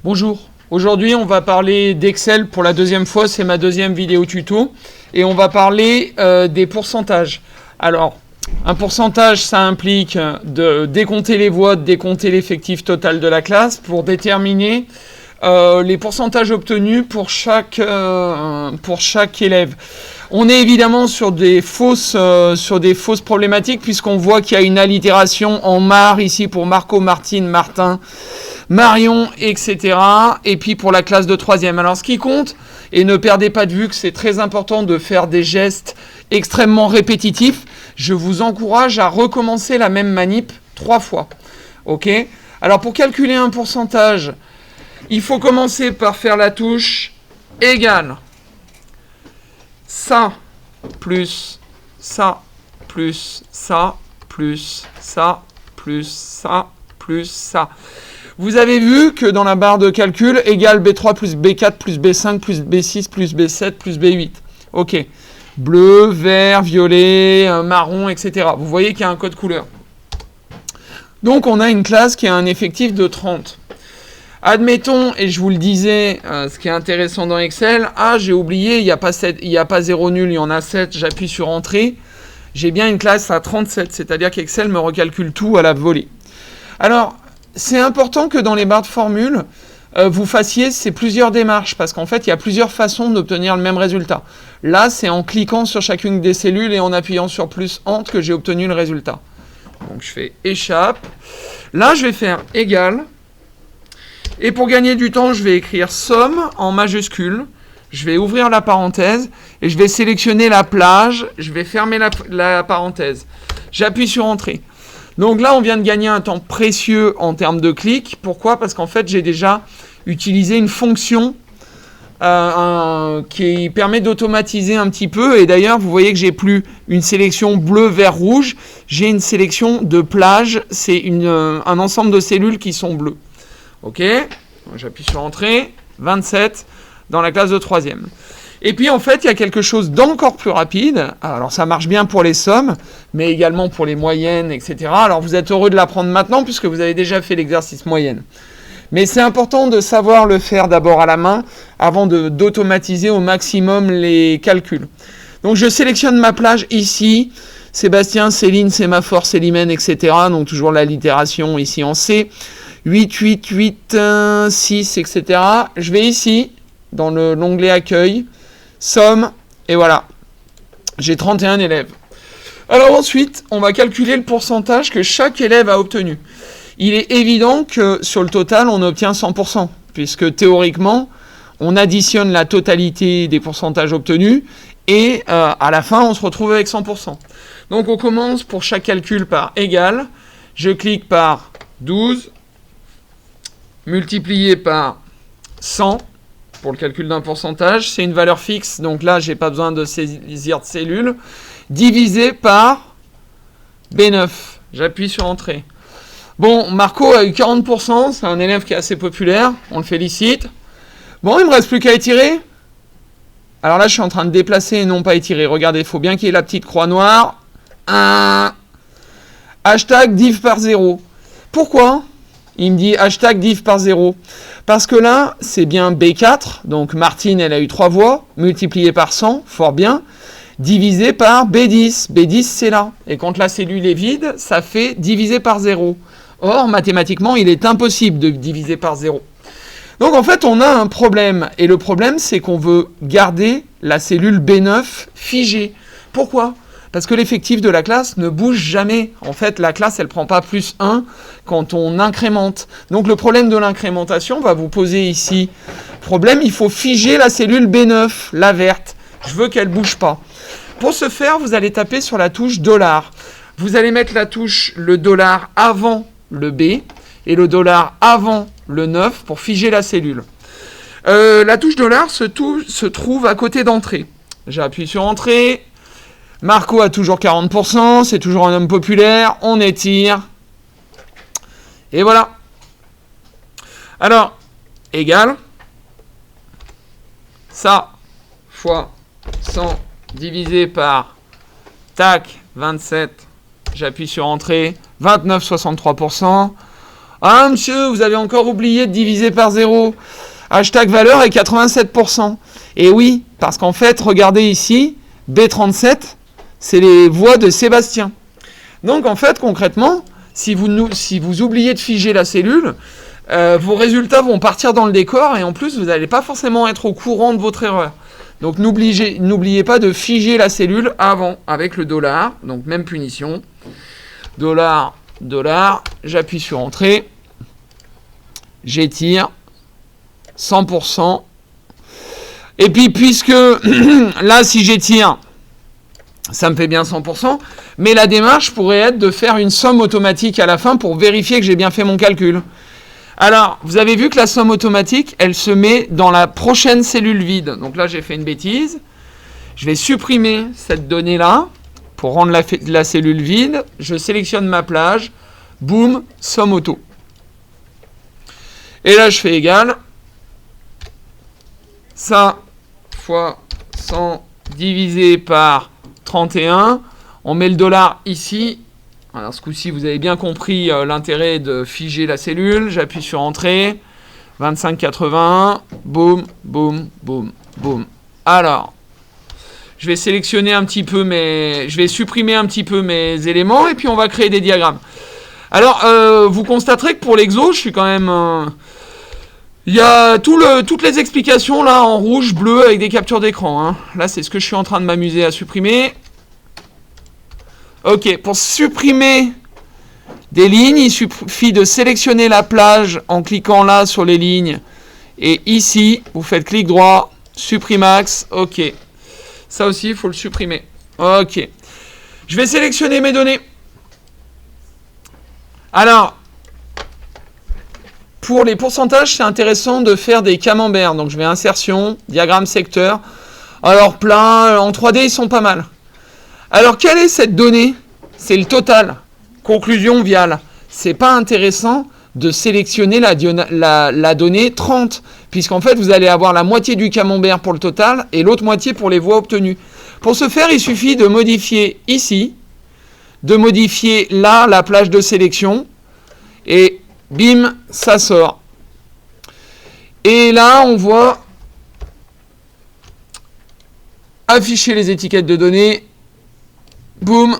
Bonjour, aujourd'hui on va parler d'Excel pour la deuxième fois, c'est ma deuxième vidéo tuto, et on va parler des pourcentages. Alors, un pourcentage, ça implique de décompter les voix, de décompter l'effectif total de la classe pour déterminer les pourcentages obtenus pour chaque élève. On est évidemment sur des fausses problématiques puisqu'on voit qu'il y a une allitération en mar ici pour Marco, Martine, Martin, Marion, etc. Et puis pour la classe de 3e. Alors ce qui compte, et ne perdez pas de vue que c'est très important de faire des gestes extrêmement répétitifs, je vous encourage à recommencer la même manip 3 fois. Ok ? Alors pour calculer un pourcentage, il faut commencer par faire la touche égale ça plus ça plus ça plus ça plus ça plus ça. Vous avez vu que dans la barre de calcul, égale B3 plus B4 plus B5 plus B6 plus B7 plus B8. Ok. Bleu, vert, violet, marron, etc. Vous voyez qu'il y a un code couleur. Donc on a une classe qui a un effectif de 30. Admettons, et je vous le disais, ce qui est intéressant dans Excel, j'ai oublié, il n'y a pas 0 nul, il y en a 7, j'appuie sur Entrée. J'ai bien une classe à 37, c'est-à-dire qu'Excel me recalcule tout à la volée. Alors, c'est important que dans les barres de formule, vous fassiez plusieurs démarches, parce qu'en fait, il y a plusieurs façons d'obtenir le même résultat. Là, c'est en cliquant sur chacune des cellules et en appuyant sur plus Enter que j'ai obtenu le résultat. Donc, je fais échappe. Là, je vais faire égal. Et pour gagner du temps, je vais écrire somme en majuscule. Je vais ouvrir la parenthèse et je vais sélectionner la plage. Je vais fermer la parenthèse. J'appuie sur Entrée. Donc là, on vient de gagner un temps précieux en termes de clics. Pourquoi ? Parce qu'en fait, j'ai déjà utilisé une fonction qui permet d'automatiser un petit peu. Et d'ailleurs, vous voyez que j'ai plus une sélection bleu, vert, rouge. J'ai une sélection de plage. C'est un ensemble de cellules qui sont bleues. Ok ? J'appuie sur Entrée. 27 dans la classe de 3e. Et puis en fait, il y a quelque chose d'encore plus rapide. Alors ça marche bien pour les sommes, mais également pour les moyennes, etc. Alors vous êtes heureux de l'apprendre maintenant puisque vous avez déjà fait l'exercice moyenne. Mais c'est important de savoir le faire d'abord à la main avant d'automatiser au maximum les calculs. Donc je sélectionne ma plage ici. Sébastien, Céline, Sémaphore, Célimène, etc. Donc toujours l'allitération ici en C. 8, 8, 8, 6, etc. Je vais ici, dans l'onglet Accueil, Somme, et voilà. J'ai 31 élèves. Alors ensuite, on va calculer le pourcentage que chaque élève a obtenu. Il est évident que sur le total, on obtient 100%, puisque théoriquement, on additionne la totalité des pourcentages obtenus, et à la fin, on se retrouve avec 100%. Donc on commence pour chaque calcul par égal. Je clique par 12, multiplié par 100, pour le calcul d'un pourcentage, c'est une valeur fixe, donc là, j'ai pas besoin de saisir de cellules, divisé par B9. J'appuie sur Entrée. Bon, Marco a eu 40%, c'est un élève qui est assez populaire, on le félicite. Bon, il me reste plus qu'à étirer. Alors là, je suis en train de déplacer et non pas étirer. Regardez, il faut bien qu'il y ait la petite croix noire. Hashtag div par 0. Pourquoi ? Il me dit hashtag div par 0. Parce que là, c'est bien B4, donc Martine, elle a eu 3 voix, multiplié par 100, fort bien, divisé par B10. B10, c'est là. Et quand la cellule est vide, ça fait divisé par 0. Or, mathématiquement, il est impossible de diviser par 0. Donc, en fait, on a un problème. Et le problème, c'est qu'on veut garder la cellule B9 figée. Pourquoi ? Parce que l'effectif de la classe ne bouge jamais. En fait, la classe, elle ne prend pas plus 1 quand on incrémente. Donc, le problème de l'incrémentation va vous poser ici. Problème, il faut figer la cellule B9, la verte. Je veux qu'elle ne bouge pas. Pour ce faire, vous allez taper sur la touche $. Vous allez mettre la touche le $ avant le B et le $ avant le 9 pour figer la cellule. La touche $ se trouve à côté d'Entrée. J'appuie sur Entrée. Marco a toujours 40%, c'est toujours un homme populaire, on étire. Et voilà. Alors, égal. Ça fois 100 divisé par tac, 27. J'appuie sur Entrée. 29,63%. Ah, monsieur, vous avez encore oublié de diviser par 0. Hashtag valeur est 87%. Et oui, parce qu'en fait, regardez ici, B37, c'est les voix de Sébastien. Donc en fait, concrètement, si vous oubliez de figer la cellule, vos résultats vont partir dans le décor et en plus, vous n'allez pas forcément être au courant de votre erreur. Donc n'oubliez pas de figer la cellule avant avec le $. Donc même punition. $, j'appuie sur Entrée. J'étire. 100%. Et puis, puisque là, si j'étire, ça me fait bien 100%, mais la démarche pourrait être de faire une somme automatique à la fin pour vérifier que j'ai bien fait mon calcul. Alors, vous avez vu que la somme automatique, elle se met dans la prochaine cellule vide. Donc là, j'ai fait une bêtise. Je vais supprimer cette donnée-là pour rendre la cellule vide. Je sélectionne ma plage. Boum, somme auto. Et là, je fais égal. Ça fois 100 divisé par 31. On met le $, ici. Alors, ce coup-ci, vous avez bien compris l'intérêt de figer la cellule. J'appuie sur Entrée. 25,81. Boum, boum, boum, boum. Alors, je vais sélectionner un petit peu je vais supprimer un petit peu mes éléments et puis on va créer des diagrammes. Alors, vous constaterez que pour l'exo, je suis quand même... Il y a toutes les explications là en rouge, bleu avec des captures d'écran. Hein. Là, c'est ce que je suis en train de m'amuser à supprimer. Ok, pour supprimer des lignes, il suffit de sélectionner la plage en cliquant là sur les lignes. Et ici, vous faites clic droit, supprime axe. Ok. Ça aussi, il faut le supprimer. Ok. Je vais sélectionner mes données. Alors, pour les pourcentages, c'est intéressant de faire des camemberts. Donc, je vais insertion, diagramme secteur. Alors, plein, en 3D, ils sont pas mal. Alors, quelle est cette donnée? C'est le total. Conclusion viale. C'est pas intéressant de sélectionner la donnée 30, puisqu'en fait, vous allez avoir la moitié du camembert pour le total et l'autre moitié pour les voix obtenues. Pour ce faire, il suffit de modifier ici, de modifier là la plage de sélection, et bim, ça sort. Et là, on voit afficher les étiquettes de données. Boum.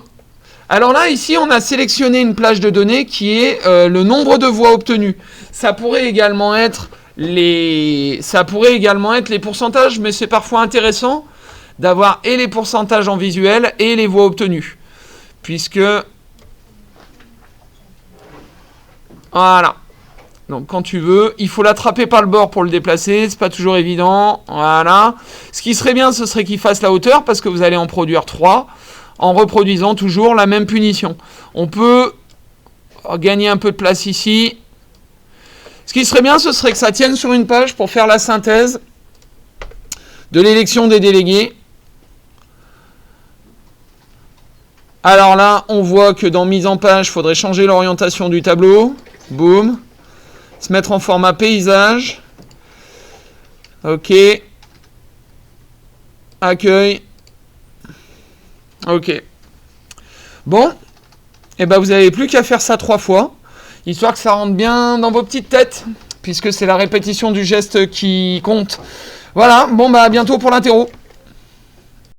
Alors là, ici, on a sélectionné une plage de données qui est le nombre de voix obtenues. Ça pourrait également être les pourcentages, mais c'est parfois intéressant d'avoir et les pourcentages en visuel et les voix obtenues. Puisque... Voilà. Donc quand tu veux, il faut l'attraper par le bord pour le déplacer, c'est pas toujours évident. Voilà. Ce qui serait bien, ce serait qu'il fasse la hauteur, parce que vous allez en produire 3, en reproduisant toujours la même punition. On peut gagner un peu de place ici. Ce qui serait bien, ce serait que ça tienne sur une page pour faire la synthèse de l'élection des délégués. Alors là, on voit que dans mise en page, il faudrait changer l'orientation du tableau. Boum. Se mettre en format paysage. Ok. Accueil. Ok. Bon. Et ben vous n'avez plus qu'à faire ça 3 fois, histoire que ça rentre bien dans vos petites têtes, puisque c'est la répétition du geste qui compte. Voilà. Bon, bah à bientôt pour l'interro.